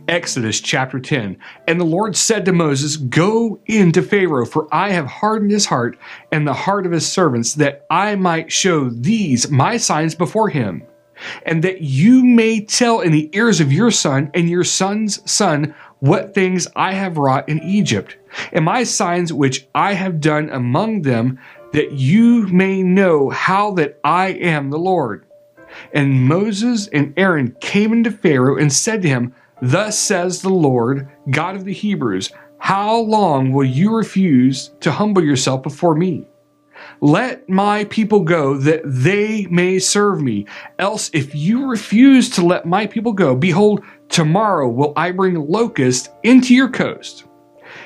Exodus chapter 10. And the Lord said to Moses, "Go in to Pharaoh, for I have hardened his heart and the heart of his servants, that I might show these my signs before him, and that you may tell in the ears of your son and your son's son what things I have wrought in Egypt, and my signs which I have done among them, that you may know how that I am the Lord." And Moses and Aaron came into Pharaoh and said to him, "Thus says the Lord, God of the Hebrews, how long will you refuse to humble yourself before me? Let my people go, that they may serve me. Else, if you refuse to let my people go, behold, tomorrow will I bring locusts into your coast,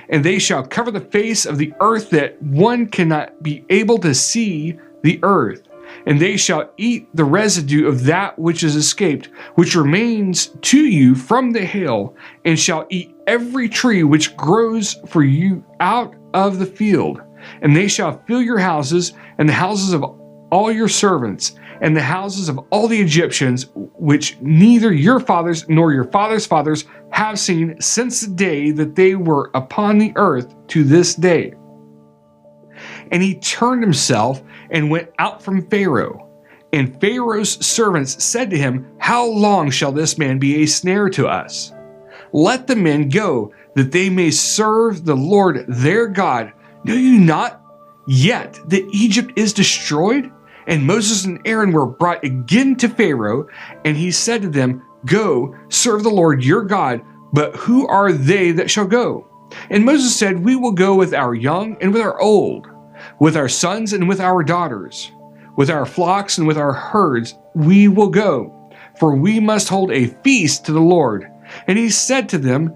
and they shall cover the face of the earth, that one cannot be able to see the earth. And they shall eat the residue of that which is escaped, which remains to you from the hail, and shall eat every tree which grows for you out of the field. And they shall fill your houses, and the houses of all your servants, and the houses of all the Egyptians, which neither your fathers nor your fathers' fathers have seen since the day that they were upon the earth to this day." And he turned himself and went out from Pharaoh. And Pharaoh's servants said to him, "How long shall this man be a snare to us? Let the men go, that they may serve the Lord their God. Know you not yet that Egypt is destroyed?" And Moses and Aaron were brought again to Pharaoh, and he said to them, "Go, serve the Lord your God, but who are they that shall go?" And Moses said, "We will go with our young and with our old, with our sons and with our daughters, with our flocks and with our herds we will go, for we must hold a feast to the Lord." And he said to them,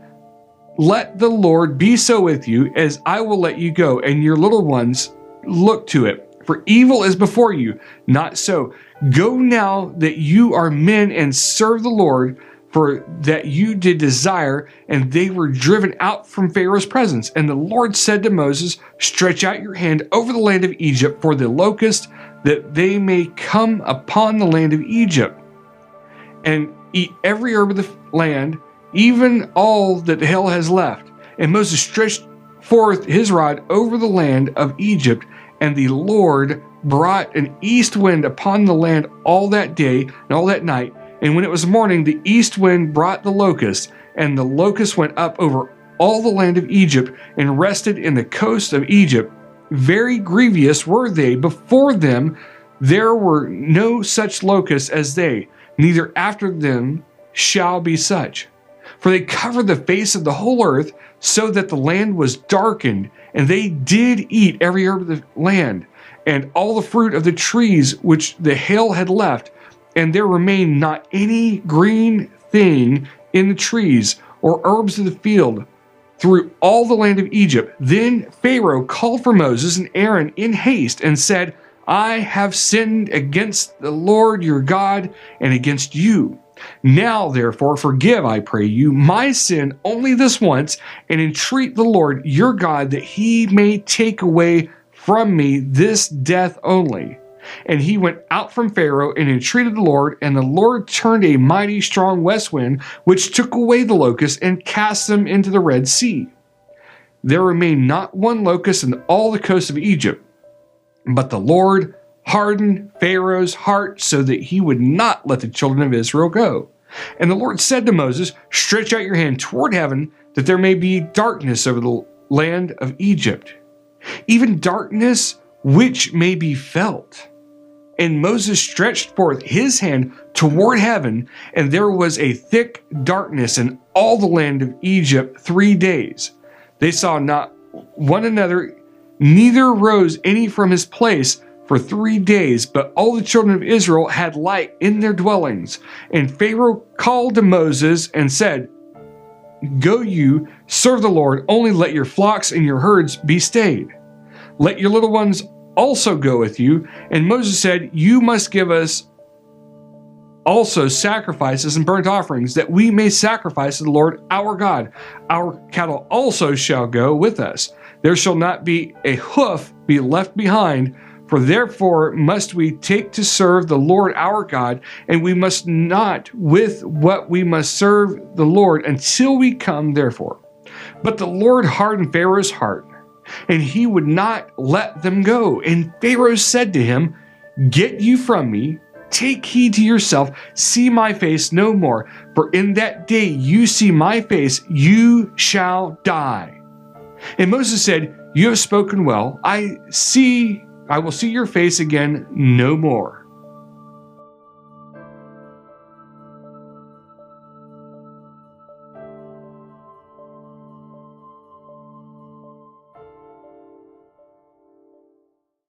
"Let the Lord be so with you, as I will let you go, and your little ones look to it. For evil is before you, not so. Go now that you are men, and serve the Lord, for that you did desire." And they were driven out from Pharaoh's presence. And the Lord said to Moses, "Stretch out your hand over the land of Egypt for the locust, that they may come upon the land of Egypt, and eat every herb of the land, even all that the hail has left." And Moses stretched forth his rod over the land of Egypt, and the Lord brought an east wind upon the land all that day and all that night. And when it was morning, the east wind brought the locust, and the locust went up over all the land of Egypt, and rested in the coast of Egypt. Very grievous were they. Before them there were no such locusts as they, neither after them shall be such. For they covered the face of the whole earth, so that the land was darkened, and they did eat every herb of the land, and all the fruit of the trees which the hail had left, and there remained not any green thing in the trees, or herbs of the field, through all the land of Egypt. Then Pharaoh called for Moses and Aaron in haste, and said, "I have sinned against the Lord your God, and against you. Now, therefore, forgive, I pray you, my sin only this once, and entreat the Lord your God, that he may take away from me this death only." And he went out from Pharaoh and entreated the Lord, and the Lord turned a mighty strong west wind, which took away the locusts and cast them into the Red Sea. There remained not one locust in all the coast of Egypt. But the Lord hardened Pharaoh's heart, so that he would not let the children of Israel go. And the Lord said to Moses, "Stretch out your hand toward heaven, that there may be darkness over the land of Egypt, even darkness which may be felt." And Moses stretched forth his hand toward heaven, and there was a thick darkness in all the land of Egypt 3 days. They saw not one another, neither rose any from his place for 3 days, but all the children of Israel had light in their dwellings. And Pharaoh called to Moses and said, "Go you, serve the Lord, only let your flocks and your herds be stayed. Let your little ones also go with you." And Moses said, "You must give us also sacrifices and burnt offerings, that we may sacrifice to the Lord our God. Our cattle also shall go with us. There shall not be a hoof be left behind, For therefore must we take to serve the Lord our God, and we must not with what we must serve the Lord until we come therefore. But the Lord hardened Pharaoh's heart, and he would not let them go. And Pharaoh said to him, Get you from me, take heed to yourself, see my face no more, for in that day you see my face, you shall die. And Moses said, You have spoken well. I will see your face again no more.